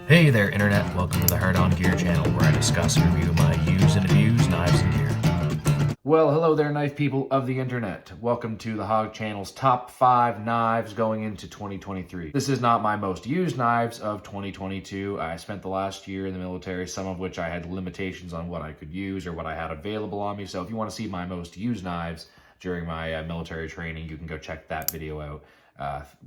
Hey there, Internet. Welcome to the Hard On Gear channel, where I discuss and review my used and abused knives and gear. Well, hello there, knife people of the Internet. Welcome to the Hog channel's top 5 knives going into 2023. This is not my most used knives of 2022. I spent the last year in the military, some of which I had limitations on what I could use or what I had available on me. So if you want to see my most used knives during my military training, you can go check that video out.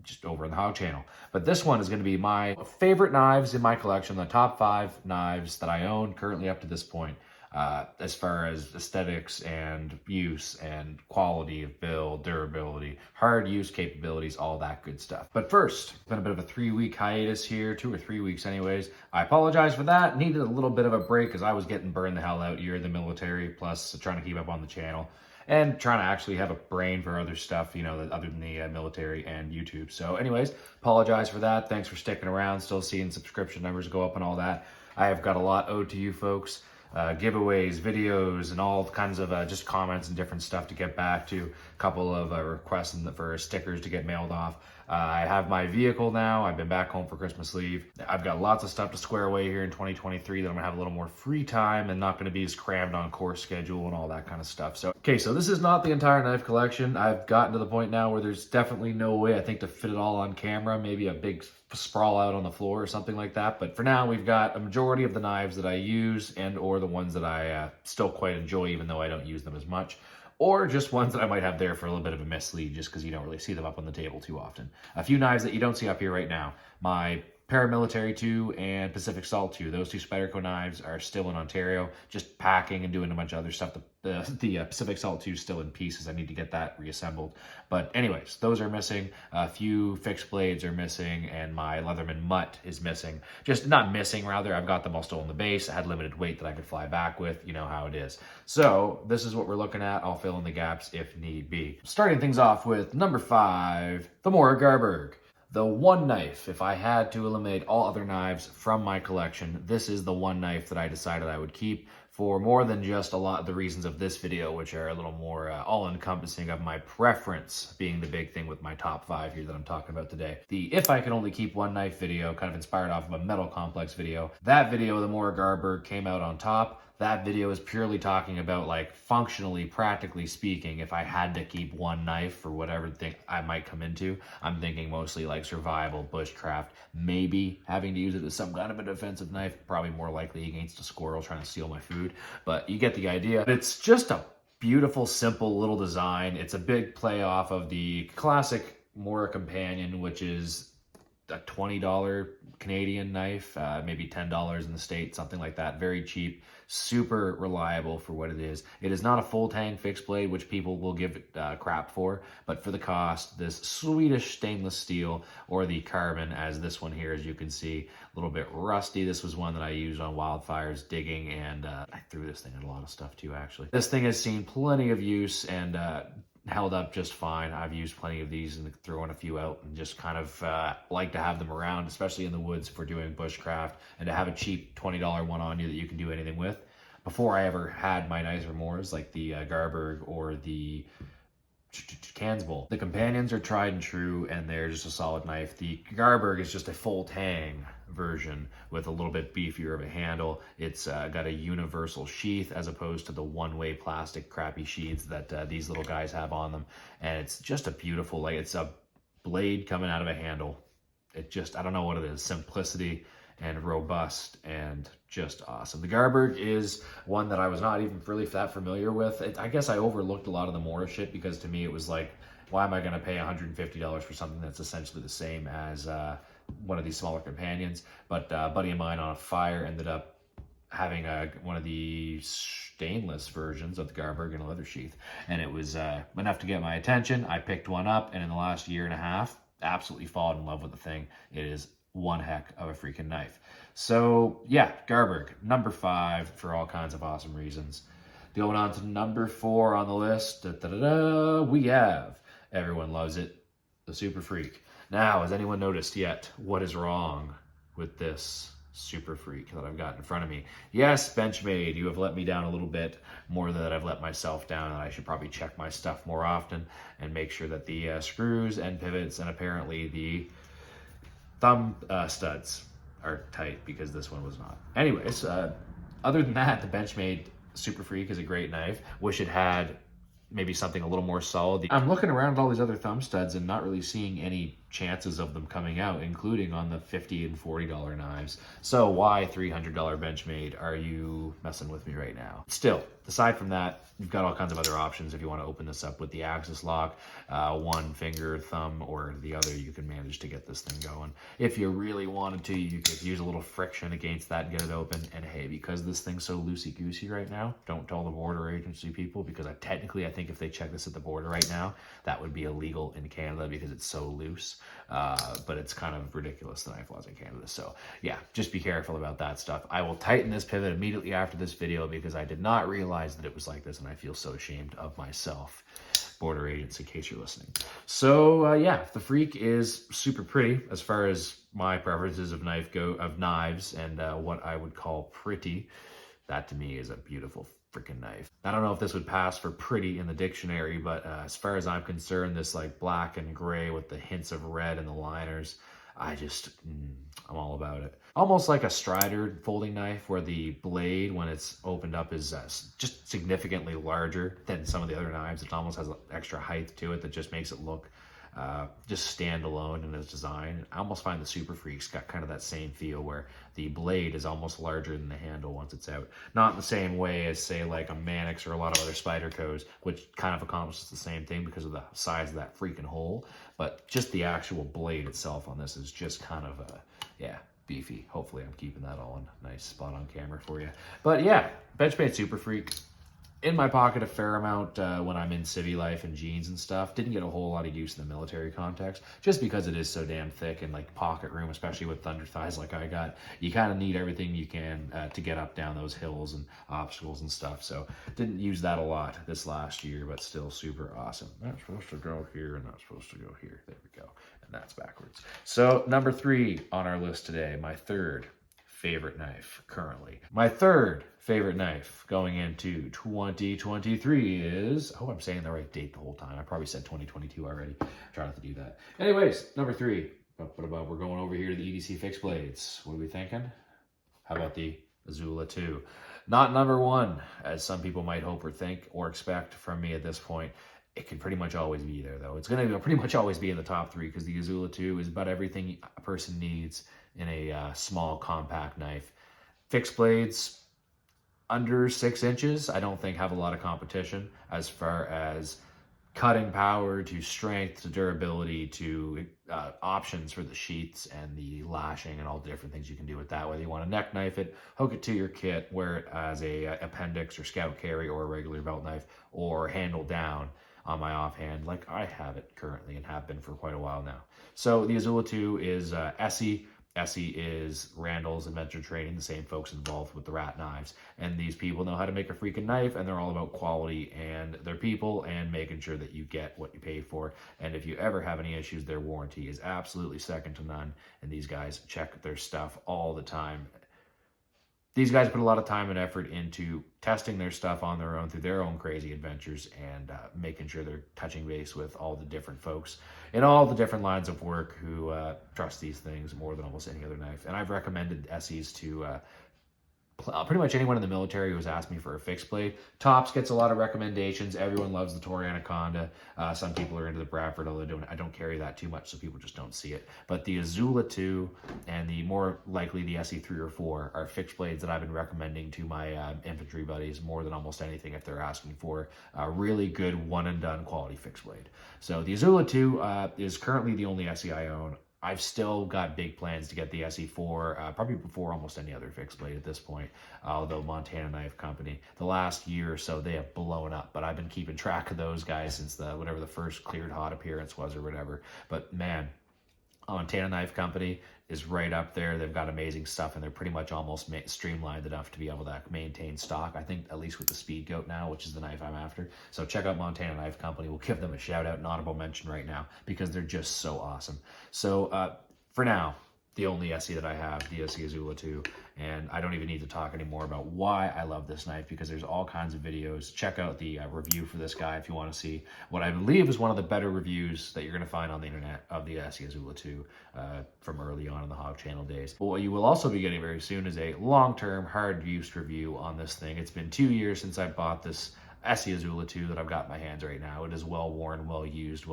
Just over in the Hog channel. But this one is going to be my favorite knives in my collection, the top 5 knives that I own currently up to this point, as far as aesthetics and use and quality of build, durability, hard use capabilities, all that good stuff. But first, it's been a bit of a 3-week hiatus here, 2 or 3 weeks anyways. I apologize for that. Needed a little bit of a break because I was getting burned the hell out here in the military, plus trying to keep up on the channel. And trying to actually have a brain for other stuff, you know, other than the military and YouTube. So anyways, apologize for that. Thanks for sticking around, still seeing subscription numbers go up and all that. I have got a lot owed to you folks. Giveaways, videos, and all kinds of just comments and different stuff to get back to. A couple of requests for stickers to get mailed off. I have my vehicle now. I've been back home for Christmas leave. I've got lots of stuff to square away here in 2023 that I'm gonna have a little more free time and not gonna be as crammed on course schedule and all that kind of stuff. So, okay, so this is not the entire knife collection. I've gotten to the point now where there's definitely no way, I think, to fit it all on camera. Maybe a big sprawl out on the floor or something like that. But for now, we've got a majority of the knives that I use and or the ones that I still quite enjoy, even though I don't use them as much. Or just ones that I might have there for a little bit of a mislead, just because you don't really see them up on the table too often. A few knives that you don't see up here right now. My Paramilitary 2 and Pacific Salt 2. Those two Spyderco knives are still in Ontario, just packing and doing a bunch of other stuff. The Pacific Salt 2 is still in pieces. I need to get that reassembled. But anyways, those are missing. A few fixed blades are missing, and my Leatherman Mutt is missing. Just not missing, rather. I've got them all still in the base. I had limited weight that I could fly back with. You know how it is. So this is what we're looking at. I'll fill in the gaps if need be. Starting things off with number 5, the Garberg. The one knife, if I had to eliminate all other knives from my collection, this is the one knife that I decided I would keep for more than just a lot of the reasons of this video, which are a little more all-encompassing of my preference being the big thing with my top 5 here that I'm talking about today. The if I could only keep one knife video, kind of inspired off of a Metal Complex video. That video, the Garberg, came out on top. That video is purely talking about, like, functionally, practically speaking, if I had to keep one knife for whatever thing I might come into. I'm thinking mostly like survival, bushcraft, maybe having to use it as some kind of a defensive knife, probably more likely against a squirrel trying to steal my food. But you get the idea. It's just a beautiful, simple little design. It's a big play off of the classic Mora Companion, which is a $20 Canadian knife, maybe $10 in the States, something like that. Very cheap, super reliable for what it is. It is not a full tang fixed blade, which people will give it crap for, but for the cost, this Swedish stainless steel, or the carbon, as this one here, as you can see, a little bit rusty. This was one that I used on wildfires, digging, and I threw this thing at a lot of stuff too, actually. This thing has seen plenty of use and held up just fine. I've used plenty of these and throwing a few out, and just kind of like to have them around, especially in the woods if we're doing bushcraft, and to have a cheap $20 one on you that you can do anything with. Before I ever had my nicer Moors, like the Garberg or the Cansbull. The companions are tried and true, and they're just a solid knife. The Garberg is just a full tang version with a little bit beefier of a handle. It's got a universal sheath as opposed to the one-way plastic crappy sheaths that these little guys have on them. And it's just a beautiful, like, it's a blade coming out of a handle. It just, I don't know what it is, simplicity and robust and just awesome. The Garberg is one that I was not even really that familiar with. I guess I overlooked a lot of the Mora shit because to me it was like, why am I going to pay $150 for something that's essentially the same as one of these smaller companions? But a buddy of mine on a fire ended up having one of the stainless versions of the Garberg in a leather sheath, and it was enough to get my attention. I picked one up, and in the last year and a half, absolutely fallen in love with the thing. It is one heck of a freaking knife. So yeah, Garberg, number 5 for all kinds of awesome reasons. Going on to number 4 on the list, we have, everyone loves it, the Super Freak. Now, has anyone noticed yet what is wrong with this Super Freak that I've got in front of me? Yes, Benchmade, you have let me down a little bit more than I've let myself down, and I should probably check my stuff more often and make sure that the screws and pivots and apparently the thumb studs are tight because this one was not. Anyways, other than that, the Benchmade Super Freak is a great knife. Wish it had maybe something a little more solid. I'm looking around at all these other thumb studs and not really seeing any chances of them coming out, including on the $50 and $40 knives. So why $300 Benchmade are you messing with me right now? Still, aside from that, you've got all kinds of other options. If you want to open this up with the axis lock, one finger, thumb, or the other, you can manage to get this thing going. If you really wanted to, you could use a little friction against that and get it open. And hey, because this thing's so loosey-goosey right now, don't tell the border agency people, because I think if they check this at the border right now, that would be illegal in Canada because it's so loose. But it's kind of ridiculous, the knife laws in Canada. So yeah, just be careful about that stuff. I will tighten this pivot immediately after this video because I did not realize that it was like this, and I feel so ashamed of myself. Border agents, in case you're listening. So yeah, the Freak is super pretty as far as my preferences of knives and what I would call pretty. That to me is a beautiful freaking knife. I don't know if this would pass for pretty in the dictionary, but as far as I'm concerned, this like black and gray with the hints of red in the liners, I'm all about it. Almost like a Strider folding knife, where the blade, when it's opened up, is just significantly larger than some of the other knives. It almost has an extra height to it that just makes it look just standalone in its design. I almost find the Super Freak's got kind of that same feel, where the blade is almost larger than the handle once it's out. Not in the same way as, say, like a Manix or a lot of other Spydercos, which kind of accomplishes the same thing because of the size of that freaking hole. But just the actual blade itself on this is just kind of, yeah, beefy. Hopefully I'm keeping that all in nice spot on camera for you. But yeah, Benchmade Super Freak. In my pocket a fair amount when I'm in civvy life and jeans and stuff. Didn't get a whole lot of use in the military context, just because it is so damn thick and like pocket room, especially with thunder thighs like I got. You kind of need everything you can to get up down those hills and obstacles and stuff. So didn't use that a lot this last year, but still super awesome. That's supposed to go here and that's supposed to go here. There we go. And that's backwards. So number 3 on our list today, my third favorite knife currently. My third favorite knife going into 2023 is, I hope I'm saying the right date the whole time. I probably said 2022 already. Try not to do that. Anyways, number 3. We're going over here to the EDC Fixed Blades. What are we thinking? How about the Azula 2? Not number 1, as some people might hope or think or expect from me at this point. It can pretty much always be there, though. It's going to pretty much always be in the top 3, because the Azula 2 is about everything a person needs in a small, compact knife. Fixed blades under 6 inches, I don't think have a lot of competition as far as cutting power to strength to durability to options for the sheaths and the lashing and all the different things you can do with that. Whether you want to neck knife it, hook it to your kit, wear it as a appendix or scout carry or a regular belt knife, or handle down on my offhand like I have it currently and have been for quite a while now. So the Azula 2 is ESSI. ESSI is Randall's Adventure Training, the same folks involved with the Rat knives. And these people know how to make a freaking knife, and they're all about quality and their people and making sure that you get what you pay for. And if you ever have any issues, their warranty is absolutely second to none. And these guys check their stuff all the time. These guys put a lot of time and effort into testing their stuff on their own through their own crazy adventures and making sure they're touching base with all the different folks in all the different lines of work who trust these things more than almost any other knife. And I've recommended ESSIs to pretty much anyone in the military who's asked me for a fixed blade. Tops gets a lot of recommendations. Everyone loves the Toray Anaconda. Some people are into the Bradford, although I don't carry that too much, so people just don't see it. But the Azula 2 and the more likely the ESSI 3 or 4 are fixed blades that I've been recommending to my infantry buddies more than almost anything if they're asking for a really good one-and-done quality fixed blade. So the Azula 2 is currently the only ESSI I own. I've still got big plans to get the SE4, probably before almost any other fixed blade at this point, although Montana Knife Company, the last year or so, they have blown up, but I've been keeping track of those guys since whatever the first cleared hot appearance was or whatever. But man, Montana Knife Company is right up there. They've got amazing stuff, and they're pretty much almost streamlined enough to be able to maintain stock, I think, at least with the Speed Goat now, which is the knife I'm after. So check out Montana Knife Company. We'll give them a shout out and honorable mention right now because they're just so awesome. So for now, the only SE that I have, the EDC Azula 2, and I don't even need to talk anymore about why I love this knife, because there's all kinds of videos. Check out the review for this guy if you want to see what I believe is one of the better reviews that you're going to find on the internet of the EDC Azula 2 from early on in the Hog channel days. But what you will also be getting very soon is a long-term, hard-use review on this thing. It's been 2 years since I bought this EDC Azula 2 that I've got in my hands right now. It is well worn, well used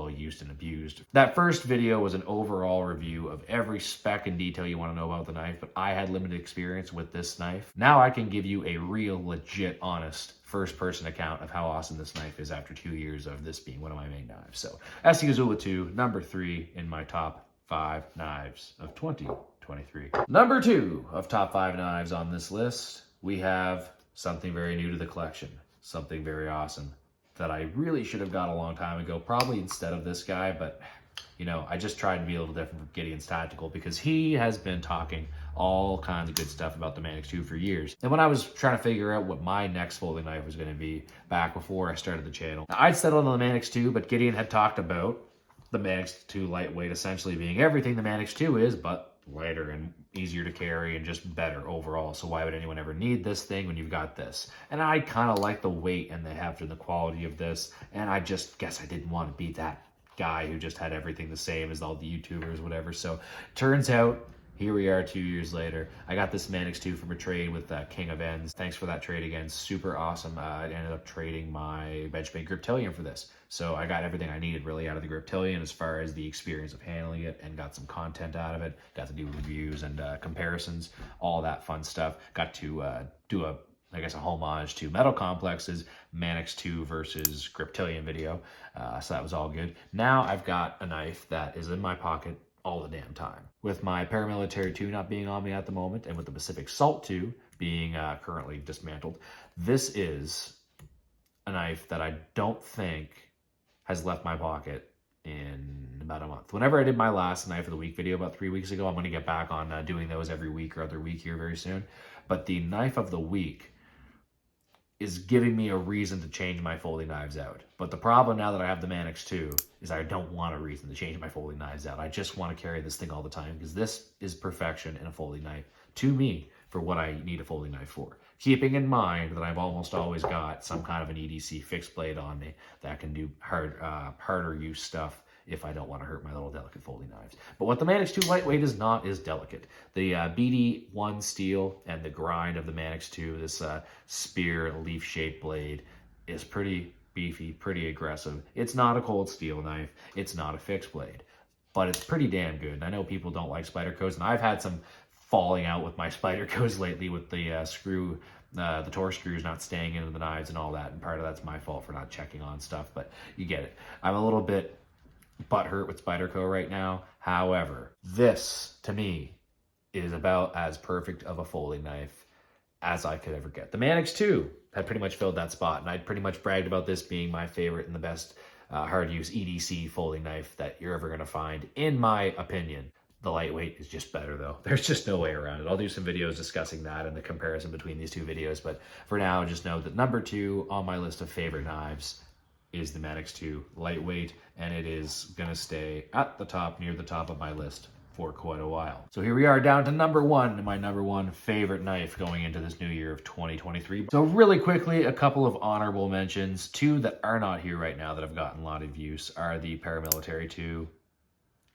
and abused. That first video was an overall review of every spec and detail you want to know about the knife, but I had limited experience with this knife. Now I can give you a real, legit, honest first-person account of how awesome this knife is after 2 years of this being one of my main knives. So EDC Azula 2, number 3 in my top 5 knives of 2023. Number 2 of top 5 knives on this list, we have something very new to the collection. Something very awesome that I really should have got a long time ago, probably instead of this guy, but you know, I just tried to be a little different from Gideon's Tactical because he has been talking all kinds of good stuff about the Manix 2 for years. And when I was trying to figure out what my next folding knife was going to be back before I started the channel, I'd settled on the Manix 2, but Gideon had talked about the Manix 2 lightweight essentially being everything the Manix 2 is, but lighter and easier to carry and just better overall. So why would anyone ever need this thing when you've got this? And I kind of like the weight and the heft and the quality of this, and I just guess I didn't want to be that guy who just had everything the same as all the YouTubers, whatever. So turns out, here we are 2 years later. I got this Manix 2 from a trade with King of Ends. Thanks for that trade again. Super awesome. I ended up trading my Benchmade Griptilian for this. So I got everything I needed really out of the Griptilian as far as the experience of handling it, and got some content out of it. Got to do reviews and comparisons, all that fun stuff. Got to do a homage to Metal Complex's Manix 2 versus Griptilian video. So that was all good. Now I've got a knife that is in my pocket all the damn time. With my Paramilitary 2 not being on me at the moment, and with the Pacific Salt 2 being currently dismantled, this is a knife that I don't think has left my pocket in about a month. Whenever I did my last Knife of the Week video about 3 weeks ago, I'm going to get back on doing those every week or other week here very soon. But the Knife of the Week is giving me a reason to change my folding knives out. But the problem now that I have the Manix 2 is I don't want a reason to change my folding knives out. I just want to carry this thing all the time because this is perfection in a folding knife to me for what I need a folding knife for. Keeping in mind that I've almost always got some kind of an EDC fixed blade on me that can do harder use stuff if I don't want to hurt my little delicate folding knives. But what the Manix 2 lightweight is not is delicate. The BD1 steel and the grind of the Manix 2, this spear leaf-shaped blade, is pretty beefy, pretty aggressive. It's not a cold steel knife. It's not a fixed blade, but it's pretty damn good. And I know people don't like Spydercos, and I've had some falling out with my Spydercos lately with the the Torx screws not staying into the knives and all that, and part of that's my fault for not checking on stuff, but you get it. I'm a little bit butthurt with Spyderco right now. However, this to me is about as perfect of a folding knife as I could ever get. The Manix 2 had pretty much filled that spot, and I'd pretty much bragged about this being my favorite and the best hard-use EDC folding knife that you're ever going to find, in my opinion. The lightweight is just better, though. There's just no way around it. I'll do some videos discussing that and the comparison between these two videos, but for now, just know that number 2 on my list of favorite knives is the Manix 2 lightweight, and it is going to stay at the top, near the top of my list for quite a while. So here we are down to number 1, my number 1 favorite knife going into this new year of 2023. So really quickly, a couple of honorable mentions. 2 that are not here right now that have gotten a lot of use are the Paramilitary 2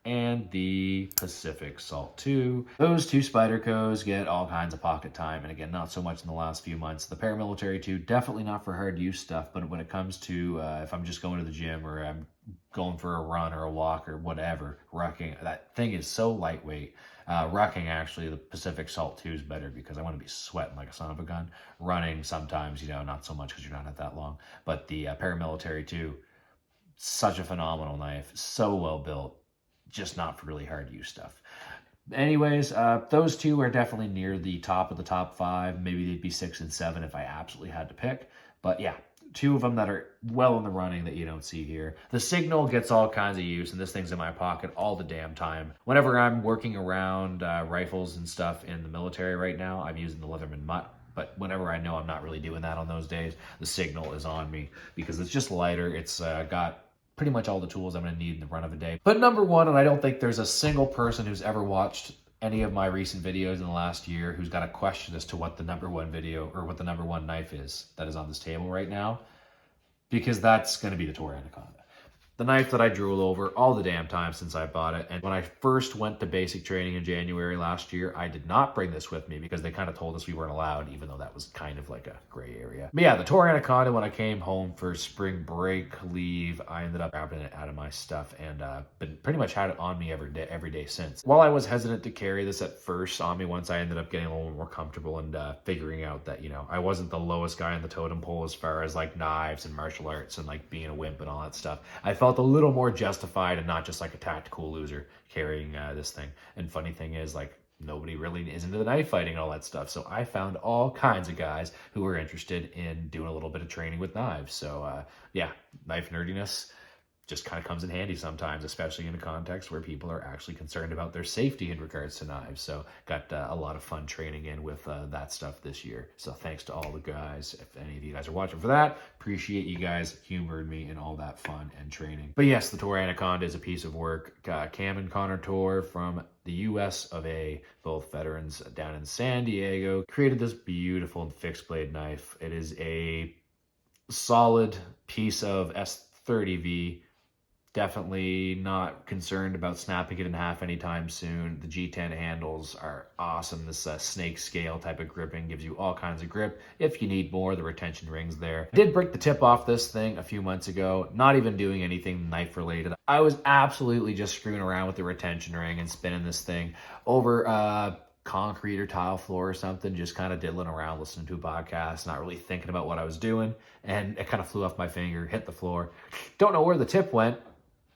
and the Pacific Salt 2. Those 2 Spydercos get all kinds of pocket time, and again, not so much in the last few months. The Paramilitary 2, definitely not for hard use stuff, but when it comes to if I'm just going to the gym or I'm going for a run or a walk or whatever, rucking, that thing is so lightweight. Rucking, actually, the Pacific Salt 2 is better because I want to be sweating like a son of a gun. Running sometimes, you know, not so much because you're not at that long, but the Paramilitary 2, such a phenomenal knife, so well built, just not for really hard use stuff. Anyways, those 2 are definitely near the top of the top 5. Maybe they'd be 6 and 7 if I absolutely had to pick. But yeah, 2 of them that are well in the running that you don't see here. The Signal gets all kinds of use, and this thing's in my pocket all the damn time. Whenever I'm working around rifles and stuff in the military right now, I'm using the Leatherman Mutt. But whenever I know I'm not really doing that on those days, the Signal is on me because it's just lighter. It's got pretty much all the tools I'm going to need in the run of a day. But number 1, and I don't think there's a single person who's ever watched any of my recent videos in the last year who's got a question as to what the number one video or what the number one knife is that is on this table right now, because that's going to be the Toray Anaconda. The knife that I drool over all the damn time since I bought it. And when I first went to basic training in January last year, I did not bring this with me because they kind of told us we weren't allowed, even though that was kind of like a gray area. But yeah, the Toray Anaconda, when I came home for spring break leave, I ended up grabbing it out of my stuff and been pretty much had it on me every day since. While I was hesitant to carry this at first on me, once I ended up getting a little more comfortable and figuring out that, you know, I wasn't the lowest guy on the totem pole as far as like knives and martial arts and like being a wimp and all that stuff, I felt a little more justified and not just like a tactical loser carrying this thing. And funny thing is, like, nobody really is into the knife fighting and all that stuff. So I found all kinds of guys who were interested in doing a little bit of training with knives. So yeah, knife nerdiness just kind of comes in handy sometimes, especially in a context where people are actually concerned about their safety in regards to knives. So got a lot of fun training in with that stuff this year. So thanks to all the guys. If any of you guys are watching for that, appreciate you guys humored me in all that fun and training. But yes, the Toray Anaconda is a piece of work. Cam and Connor Tor from the US of A, both veterans down in San Diego, created this beautiful fixed blade knife. It is a solid piece of S30V. Definitely not concerned about snapping it in half anytime soon. The G10 handles are awesome. This snake scale type of gripping gives you all kinds of grip. If you need more, the retention ring's there. I did break the tip off this thing a few months ago, not even doing anything knife related. I was absolutely just screwing around with the retention ring and spinning this thing over concrete or tile floor or something, just kind of diddling around, listening to a podcast, not really thinking about what I was doing. And it kind of flew off my finger, hit the floor. Don't know where the tip went.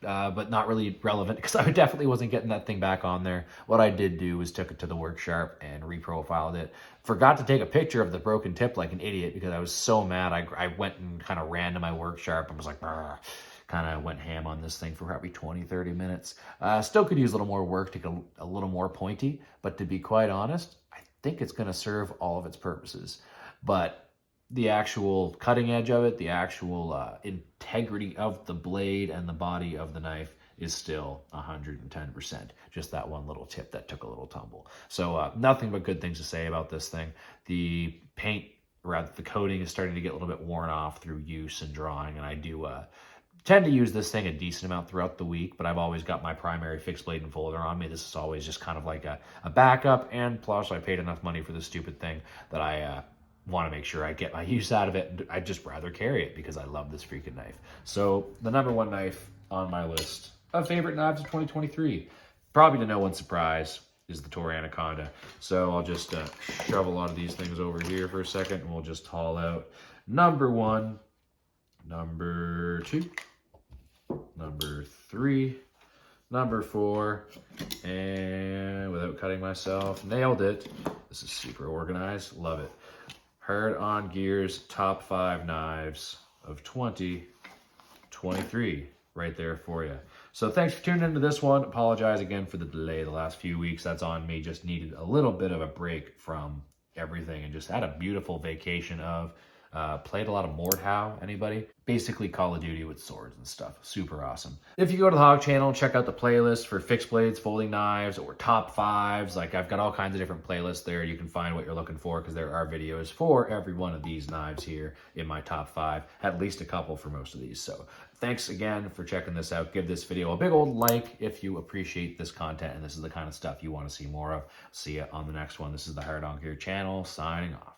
But not really relevant because I definitely wasn't getting that thing back on there. What I did do was took it to the workshop and reprofiled it. Forgot to take a picture of the broken tip like an idiot because I was so mad. I went and kind of ran to my workshop and was like, kind of went ham on this thing for probably 20, 30 minutes. Still could use a little more work to get a little more pointy, but to be quite honest, I think it's going to serve all of its purposes. But the actual cutting edge of it, the actual integrity of the blade and the body of the knife is still 110%. Just that one little tip that took a little tumble. So nothing but good things to say about this thing. The paint, rather the coating, is starting to get a little bit worn off through use and drawing, and I do tend to use this thing a decent amount throughout the week, but I've always got my primary fixed blade and folder on me. This is always just kind of like a backup, and plus I paid enough money for this stupid thing that I want to make sure I get my use out of it. I'd just rather carry it because I love this freaking knife. So the number one knife on my list of favorite knives of 2023, probably to no one's surprise, is the Toray Anaconda. So I'll just shove a lot of these things over here for a second and we'll just haul out number one, number two, number three, number four, and without cutting myself, nailed it. This is super organized, love it. Hard On Gear's top 5 knives of 2023, right there for you. So thanks for tuning into this one. Apologize again for the delay the last few weeks. That's on me. Just needed a little bit of a break from everything and just had a beautiful vacation of played a lot of Mordhau. Anybody? Basically Call of Duty with swords and stuff. Super awesome. If you go to the Hog channel, check out the playlist for fixed blades, folding knives, or top fives. Like, I've got all kinds of different playlists there. You can find what you're looking for because there are videos for every one of these knives here in my top 5. At least a couple for most of these. So thanks again for checking this out. Give this video a big old like if you appreciate this content and this is the kind of stuff you want to see more of. See you on the next one. This is the Hard On Gear channel signing off.